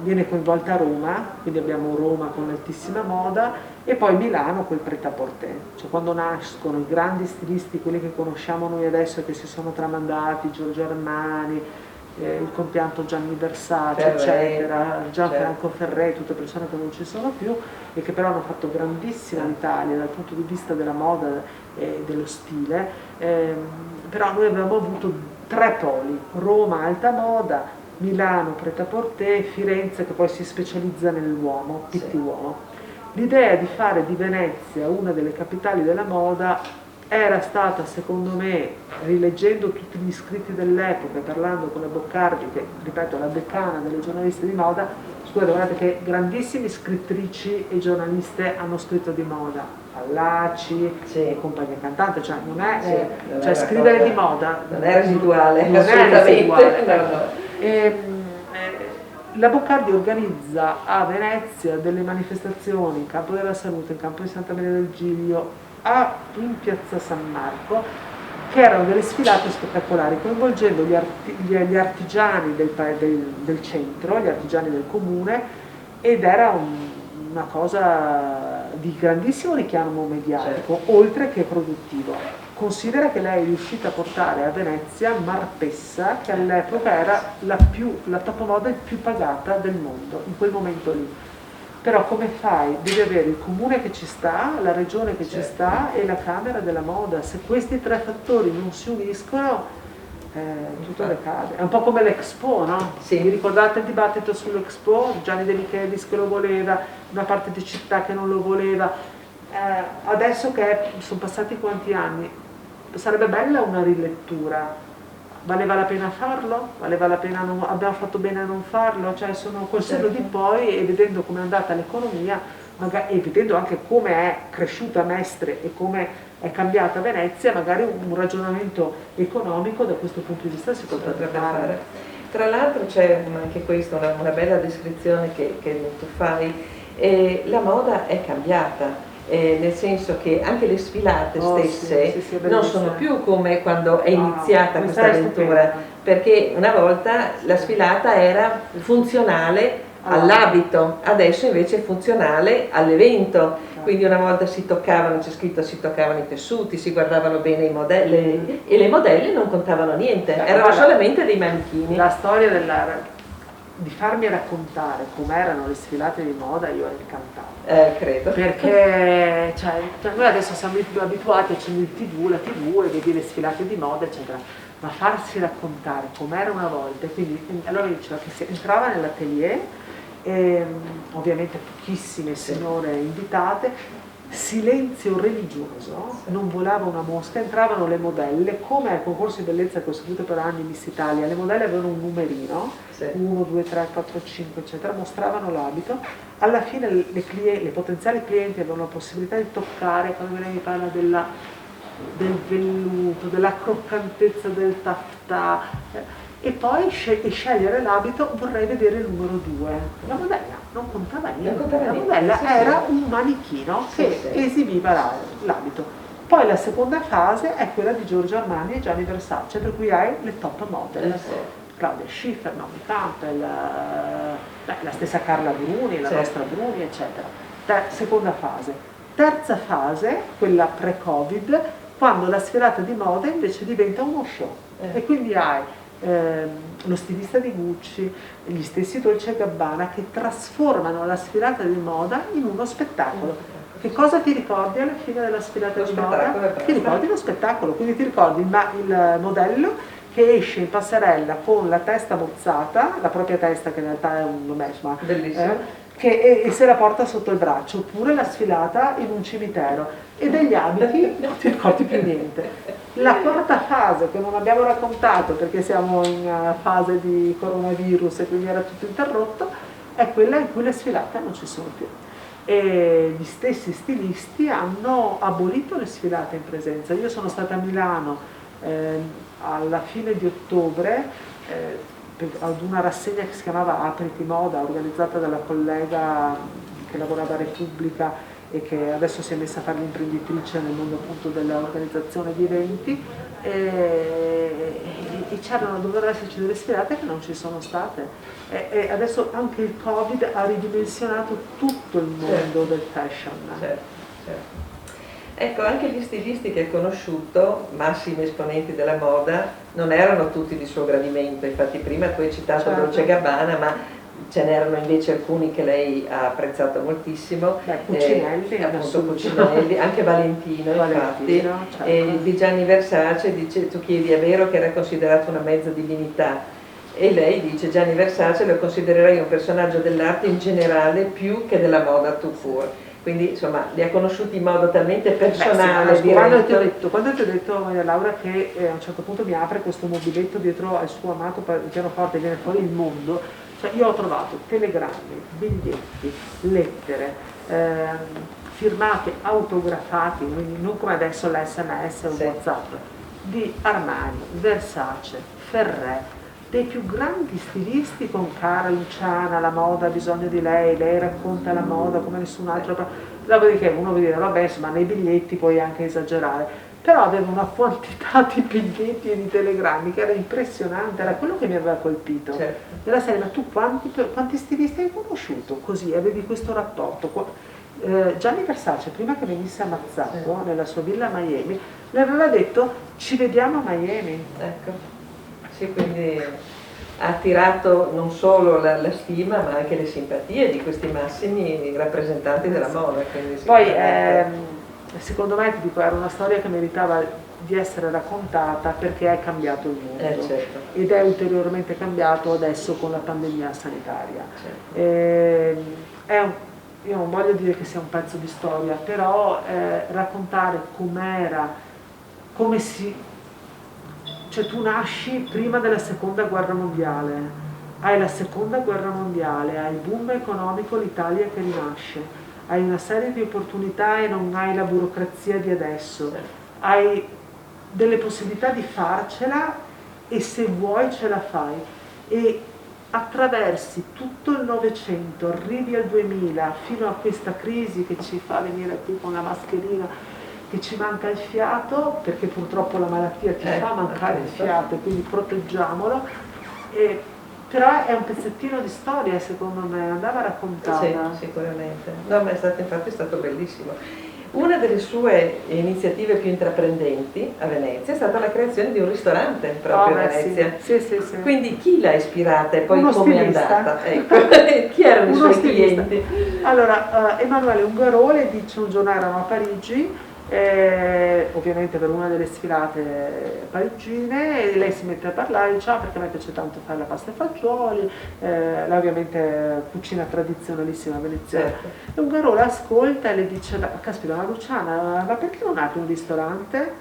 S2: viene coinvolta Roma, quindi abbiamo Roma con l'altissima moda, e poi Milano col prêt-à-porter, cioè quando nascono i grandi stilisti, quelli che conosciamo noi adesso e che si sono tramandati, Giorgio Armani, il compianto Gianni Versace, eccetera, Gianfranco Ferré, tutte persone che non ci sono più e che però hanno fatto grandissima l'Italia dal punto di vista della moda e dello stile, però noi abbiamo avuto tre poli: Roma alta moda, Milano prêt-à-porter, Firenze che poi si specializza nell'uomo, pitti uomo. L'idea di fare di Venezia una delle capitali della moda era stata, secondo me, rileggendo tutti gli scritti dell'epoca, parlando con la Boccardi, che ripeto è la decana delle giornaliste di moda. Scusate, guardate che grandissime scrittrici e giornaliste hanno scritto di moda, Fallaci, compagnia cantante, cioè non è, cioè scrivere di moda
S1: non è residuale,
S2: non è residuale.
S1: No.
S2: La Boccardi organizza a Venezia delle manifestazioni in Campo della Salute, in Campo di Santa Maria del Giglio, in piazza San Marco, che erano delle sfilate spettacolari, coinvolgendo gli artigiani del centro, gli artigiani del comune, ed era una cosa di grandissimo richiamo mediatico, oltre che produttivo. Considera che lei è riuscita a portare a Venezia Marpessa, che all'epoca era la top model più pagata del mondo, in quel momento lì. Però come fai? Devi avere il comune che ci sta, la regione che ci sta e la Camera della Moda. Se questi tre fattori non si uniscono, tutto decade. È un po' come l'Expo, no?
S1: Sì.
S2: Vi ricordate il dibattito sull'Expo? Gianni De Michelis che lo voleva, una parte di città che non lo voleva. Adesso che sono passati quanti anni, sarebbe bella una rilettura. Valeva la pena farlo? Valeva la pena abbiamo fatto bene a non farlo? Cioè sono col senno di poi, e vedendo come è andata l'economia, e vedendo anche come è cresciuta Mestre e come è cambiata Venezia, magari un ragionamento economico da questo punto di vista si potrebbe fare.
S1: Tra l'altro c'è anche questa una bella descrizione che tu fai, la moda è cambiata. Nel senso che anche le sfilate stesse non sono più come quando è iniziata questa avventura, perché una volta la sfilata era funzionale all'abito, adesso invece è funzionale all'evento, quindi una volta si toccavano, c'è scritto, si toccavano i tessuti, si guardavano bene i modelli, e le modelle non contavano niente, erano solamente dei manichini.
S2: La storia di farmi raccontare com'erano le sfilate di moda, io ero incantata.
S1: Credo.
S2: Perché cioè, noi adesso siamo abituati a accendere il TV, la TV e vedi le sfilate di moda, eccetera. Ma farsi raccontare com'era una volta, quindi allora diceva che si entrava nell'atelier, ovviamente pochissime signore invitate, silenzio religioso, non volava una mosca, entravano le modelle, come ai concorsi di bellezza che ho seguito per anni in Miss Italia, le modelle avevano un numerino, 1, 2, 3, 4, 5, eccetera, mostravano l'abito, alla fine le potenziali clienti avevano la possibilità di toccare, quando lei mi parla del velluto, della croccantezza del taffetà, e poi scegliere l'abito, vorrei vedere il numero 2. La modella non contava niente, la modella era un manichino che esibiva l'abito. Poi la seconda fase è quella di Giorgio Armani e Gianni Versace, per cui hai le top model. Claudia Schiffer, Naomi Campbell, la stessa Carla Bruni, la nostra Bruni, eccetera. Seconda fase. Terza fase, quella pre-Covid, quando la sfilata di moda invece diventa uno show. E quindi hai lo stilista di Gucci, gli stessi Dolce & Gabbana che trasformano la sfilata di moda in uno spettacolo. Che cosa ti ricordi alla fine della sfilata di moda? Ti ricordi lo spettacolo, quindi ti ricordi il modello che esce in passerella con la testa mozzata, la propria testa che in realtà è un mesma, e se la porta sotto il braccio, oppure la sfilata in un cimitero, e degli abiti non ti ricordi più niente. La quarta fase, che non abbiamo raccontato perché siamo in fase di coronavirus e quindi era tutto interrotto, è quella in cui le sfilate non ci sono più. E gli stessi stilisti hanno abolito le sfilate in presenza. Io sono stata a Milano alla fine di ottobre ad una rassegna che si chiamava Apriti Moda, organizzata dalla collega che lavorava a Repubblica e che adesso si è messa a fare l'imprenditrice nel mondo appunto dell'organizzazione di eventi, e dovevano esserci delle sfilate che non ci sono state, e adesso anche il Covid ha ridimensionato tutto il mondo del fashion.
S1: Ecco, anche gli stilisti che hai conosciuto, massimi esponenti della moda, non erano tutti di suo gradimento. Infatti prima tu hai citato Dolce & Gabbana, ma ce n'erano invece alcuni che lei ha apprezzato moltissimo.
S2: Cucinelli,
S1: appunto Cucinelli, anche Valentino infatti, e di Gianni Versace tu chiedi, è vero che era considerato una mezza divinità, e lei dice Gianni Versace lo considererei un personaggio dell'arte in generale più che della moda tout court. Quindi insomma li ha conosciuti in modo talmente personale.
S2: Quando ti ho detto Maria Laura che a un certo punto mi apre questo mobiletto dietro al suo amato pianoforte e viene fuori il mondo, cioè io ho trovato telegrammi, biglietti, lettere, firmati, autografati, quindi non come adesso l'SMS o il WhatsApp, di Armani, Versace, Ferré, dei più grandi stilisti, con Cara Luciana, la moda ha bisogno di lei racconta la moda come nessun altro. Dopodiché uno vuol dire, vabbè, insomma, nei biglietti puoi anche esagerare, però aveva una quantità di biglietti e di telegrammi che era impressionante, era quello che mi aveva colpito. Nella serie, ma tu quanti stilisti hai conosciuto? Così, avevi questo rapporto. Gianni Versace, prima che venisse ammazzato nella sua villa a Miami, le aveva detto, ci vediamo a Miami.
S1: Ecco. Sì, quindi ha attirato non solo la stima ma anche le simpatie di questi massimi rappresentanti della moda.
S2: Poi secondo me, ti dico, era una storia che meritava di essere raccontata perché è cambiato il mondo ed è ulteriormente cambiato adesso con la pandemia sanitaria. Io non voglio dire che sia un pezzo di storia, però raccontare com'era, cioè tu nasci prima della seconda guerra mondiale, hai la seconda guerra mondiale, hai il boom economico, l'Italia che rinasce, hai una serie di opportunità e non hai la burocrazia di adesso, hai delle possibilità di farcela e se vuoi ce la fai, e attraversi tutto il Novecento, arrivi al 2000 fino a questa crisi che ci fa venire qui con la mascherina, che ci manca il fiato, perché purtroppo la malattia ti fa mancare il fiato e quindi proteggiamolo, però è un pezzettino di storia secondo me, andava raccontata.
S1: Sì, sicuramente. No, ma infatti è stato bellissimo. Una delle sue iniziative più intraprendenti a Venezia è stata la creazione di un ristorante proprio a Venezia.
S2: Sì.
S1: Quindi chi l'ha ispirata e poi
S2: Uno
S1: come è
S2: stilista.
S1: andata? Ecco. Chi erano i
S2: Uno
S1: suoi
S2: stilista.
S1: clienti?
S2: Allora, Emanuele Ungarole dice un giorno erano a Parigi, ovviamente per una delle sfilate parigine, e lei si mette a parlare, dice perché a me piace tanto fare la pasta e fagioli, lei ovviamente cucina tradizionalissima veneziana.
S1: Certo.
S2: E Ungarole ascolta e le dice, caspita, ma Luciana, ma perché non apri un ristorante?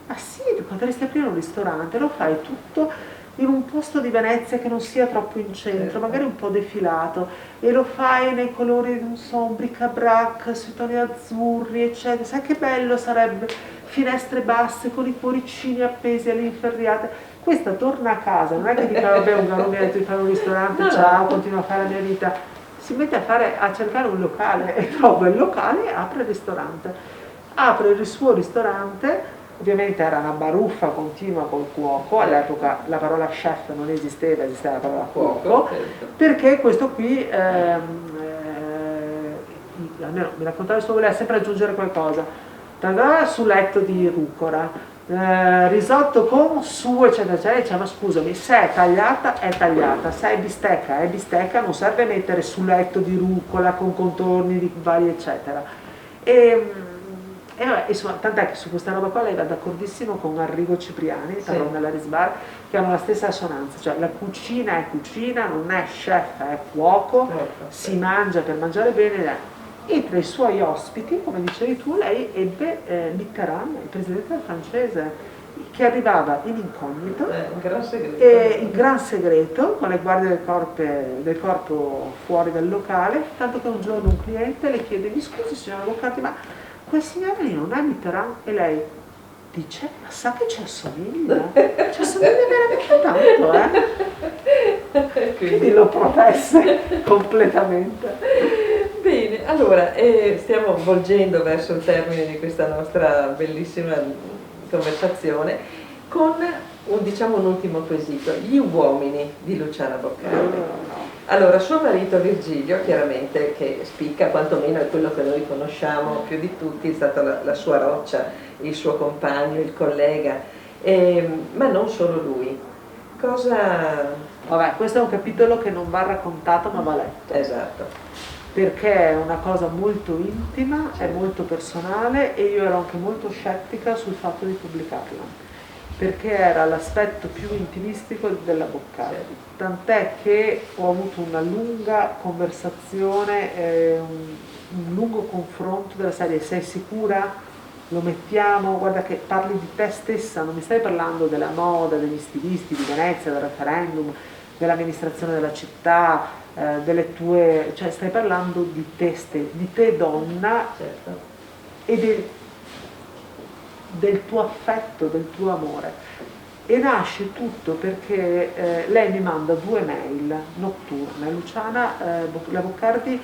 S2: Ah sì, potresti aprire un ristorante, lo fai tutto in un posto di Venezia che non sia troppo in centro, magari un po' defilato, e lo fai nei colori, non so, un bric-a-brac, sui toni azzurri, eccetera. Sai che bello sarebbe? Finestre basse con i cuoricini appesi alle inferriate. Questa torna a casa, non è che dica vabbè Ungaro mi ha detto di fare un ristorante, ciao, continuo a fare la mia vita. Si mette a cercare un locale e trova il locale e apre il ristorante. Apre il suo ristorante. Ovviamente era una baruffa continua col cuoco, all'epoca la parola chef non esisteva, esisteva la parola cuoco,
S1: Certo.
S2: perché questo qui, almeno mi raccontava il suo, voleva sempre aggiungere qualcosa, sul letto di rucola, risotto con sugo eccetera eccetera, diceva ma scusami, se è tagliata, se è bistecca, non serve mettere sul letto di rucola con contorni di vari eccetera. E vabbè, insomma, tant'è che su questa roba qua lei va d'accordissimo con Arrigo Cipriani,
S1: Sì.
S2: Tarone alla Risbar, che hanno la stessa assonanza, cioè la cucina è cucina, non è chef, è cuoco, si mangia per mangiare bene. E tra i suoi ospiti, come dicevi tu, lei ebbe Mitterrand, il presidente francese, che arrivava in incognito, in gran segreto, con le guardie del corpo fuori dal locale, tanto che un giorno un cliente le chiede, mi scusi signora Boccardi, ma quel signore lì non è Mitterrand? E lei dice, ma sa che ci assomiglia veramente tanto, Quindi lo protesse completamente.
S1: Bene, allora stiamo volgendo verso il termine di questa nostra bellissima conversazione con diciamo un ultimo quesito, gli uomini di Luciana Boccardi. Allora, suo marito Virgilio, chiaramente, che spicca, quantomeno è quello che noi conosciamo più di tutti, è stata la sua roccia, il suo compagno, il collega, ma non solo lui.
S2: Vabbè, questo è un capitolo che non va raccontato ma va letto.
S1: Esatto.
S2: Perché è una cosa molto intima, è molto personale, e io ero anche molto scettica sul fatto di pubblicarla, perché era l'aspetto più intimistico della Boccardi, tant'è che ho avuto una lunga conversazione, un lungo confronto della serie, sei sicura? Lo mettiamo? Guarda che parli di te stessa, non mi stai parlando della moda, degli stilisti di Venezia, del referendum, dell'amministrazione della città, delle tue, cioè stai parlando di te donna,
S1: Certo.
S2: e del tuo affetto, del tuo amore. E nasce tutto perché lei mi manda 2 mail notturne. Luciana, la Boccardi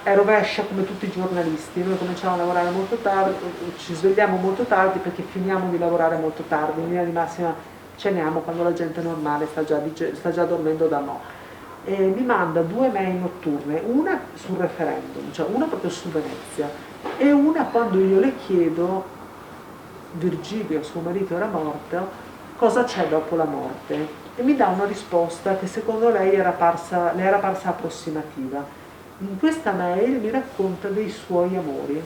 S2: è rovescia come tutti i giornalisti, noi cominciamo a lavorare molto tardi, ci svegliamo molto tardi perché finiamo di lavorare molto tardi, in linea di massima ceniamo quando la gente normale sta già dormendo da no. E mi manda 2 mail notturne, una sul referendum, cioè una proprio su Venezia, e una quando io le chiedo, Virgilio, suo marito, era morto, cosa c'è dopo la morte? E mi dà una risposta che secondo lei le era parsa approssimativa. In questa mail mi racconta dei suoi amori.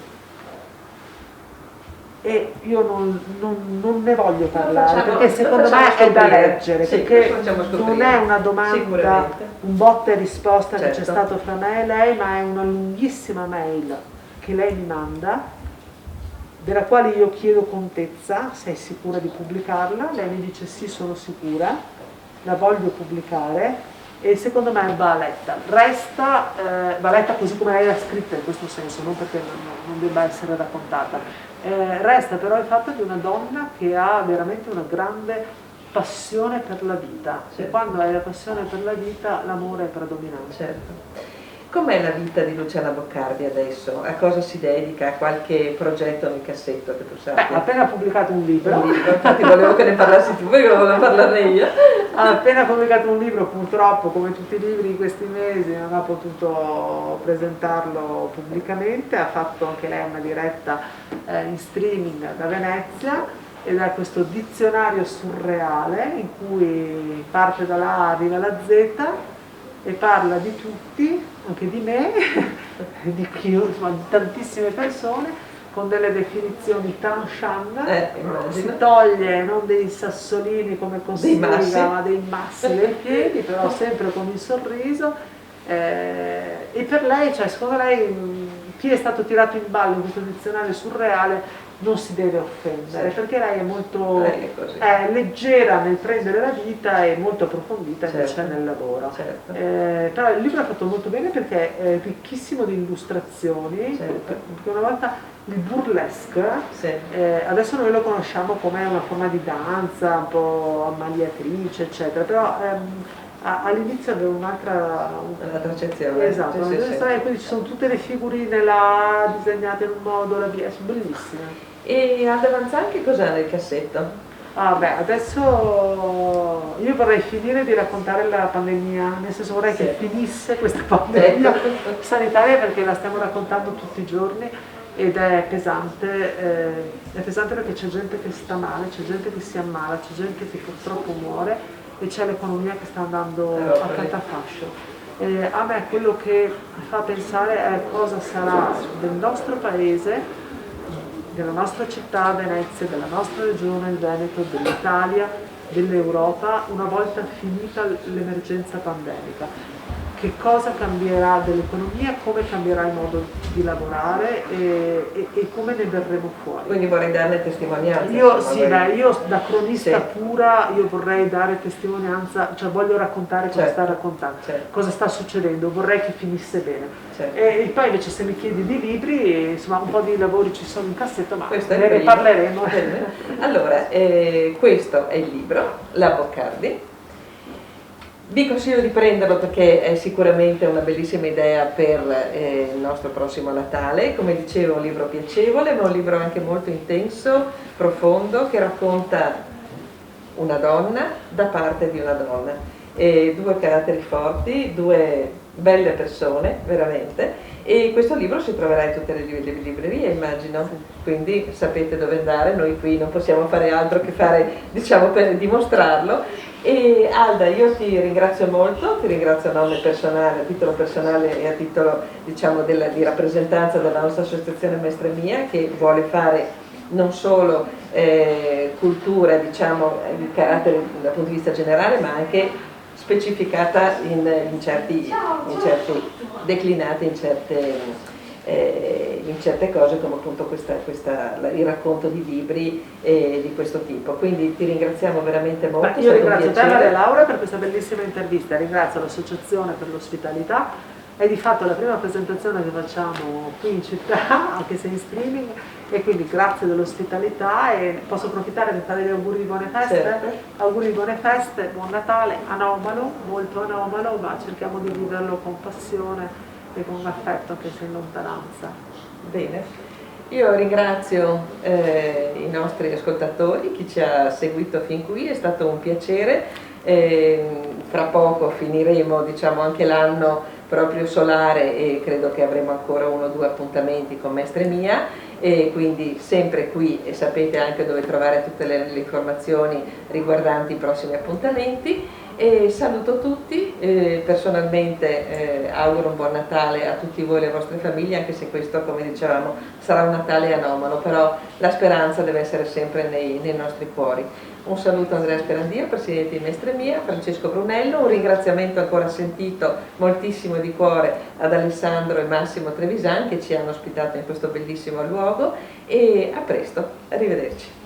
S2: E io non ne voglio parlare, perché secondo me è da leggere,
S1: sì,
S2: perché non è una domanda, un botta e risposta che c'è stato fra me e lei, ma è una lunghissima mail che lei mi manda, della quale io chiedo contezza, sei sicura di pubblicarla? Lei mi dice sì, sono sicura, la voglio pubblicare, e secondo me va letta. Va letta così come lei l'ha scritta, in questo senso, non perché non debba essere raccontata. Resta però il fatto di una donna che ha veramente una grande passione per la vita, e quando hai la passione per la vita l'amore è predominante.
S1: Certo. Com'è la vita di Luciana Boccardi adesso? A cosa si dedica? A qualche progetto nel cassetto che tu
S2: Beh,
S1: sappia?
S2: ha appena pubblicato un libro.
S1: Infatti volevo che ne parlassi tu, perché non volevo parlarne io.
S2: Ha appena pubblicato un libro, purtroppo come tutti i libri in questi mesi non ha potuto presentarlo pubblicamente, ha fatto anche lei una diretta in streaming da Venezia ed è questo dizionario surreale in cui parte dalla A, arriva alla Z e parla di tutti, anche di me, di tantissime persone, con delle definizioni tan shan, si toglie non dei sassolini come Cossiga, ma dei massi dei piedi, però sempre con il sorriso. E per lei, cioè, secondo lei, chi è stato tirato in ballo in questo dizionario surreale non si deve offendere, perché lei è molto leggera nel prendere la vita e molto approfondita invece nel lavoro. Però il libro è fatto molto bene perché è ricchissimo di illustrazioni, perché una volta il burlesque, adesso noi lo conosciamo come una forma di danza, un po' ammaliatrice, eccetera, però all'inizio aveva un'altra
S1: accezione.
S2: Esatto, quindi ci sono tutte le figurine là disegnate in un modo, la via, sono bellissime.
S1: E Alda Vanzan che cos'ha nel cassetto?
S2: Adesso io vorrei finire di raccontare la pandemia, nel senso vorrei che finisse questa pandemia sanitaria, perché la stiamo raccontando tutti i giorni ed è pesante perché c'è gente che sta male, c'è gente che si ammala, c'è gente che purtroppo muore e c'è l'economia che sta andando a catafascio. A me quello che fa pensare è cosa sarà del nostro paese, della nostra città, Venezia, della nostra regione, il Veneto, dell'Italia, dell'Europa, una volta finita l'emergenza pandemica. Che cosa cambierà dell'economia, come cambierà il modo di lavorare e come ne verremo fuori.
S1: Quindi vorrei darne testimonianza.
S2: Io da cronista pura io vorrei dare testimonianza, cioè voglio raccontare cosa sta raccontando, cosa sta succedendo, vorrei che finisse bene. E poi invece se mi chiedi di libri, insomma un po' di lavori ci sono in cassetto, ma ne parleremo.
S1: Allora, questo è il libro, La Boccardi. Vi consiglio di prenderlo perché è sicuramente una bellissima idea per il nostro prossimo Natale. Come dicevo, un libro piacevole, ma un libro anche molto intenso, profondo, che racconta una donna da parte di una donna. Due caratteri forti, due belle persone, veramente. E questo libro si troverà in tutte le librerie, immagino, quindi sapete dove andare. Noi qui non possiamo fare altro che fare, diciamo, per dimostrarlo. E Alda, io ti ringrazio molto, ti ringrazio a nome personale, a titolo personale e a titolo, diciamo, di rappresentanza della nostra associazione Mestre Mia, che vuole fare non solo cultura, diciamo, di carattere dal punto di vista generale, ma anche specificata in certi declinati, in certe cose, come appunto il racconto di libri di questo tipo. Quindi ti ringraziamo veramente molto.
S2: Io ringrazio te, Maria Laura, per questa bellissima intervista, ringrazio l'associazione per l'ospitalità. È di fatto la prima presentazione che facciamo qui in città, anche se in streaming, e quindi grazie dell'ospitalità e posso approfittare per fare gli auguri di buone feste? Auguri di buone feste, buon Natale, anomalo, molto anomalo, ma cerchiamo di viverlo con passione e con affetto anche se in lontananza.
S1: Bene, io ringrazio i nostri ascoltatori, chi ci ha seguito fin qui, è stato un piacere. Fra poco finiremo, diciamo, anche l'anno proprio solare e credo che avremo ancora 1 o 2 appuntamenti con Mestre Mia, e quindi sempre qui, e sapete anche dove trovare tutte le informazioni riguardanti i prossimi appuntamenti. E saluto tutti, personalmente auguro un buon Natale a tutti voi e alle vostre famiglie, anche se questo, come dicevamo, sarà un Natale anomalo, però la speranza deve essere sempre nei nostri cuori. Un saluto a Andrea Sperandio, presidente di Mestre Mia, Francesco Brunello, un ringraziamento ancora sentito moltissimo di cuore ad Alessandro e Massimo Trevisan che ci hanno ospitato in questo bellissimo luogo, e a presto, arrivederci.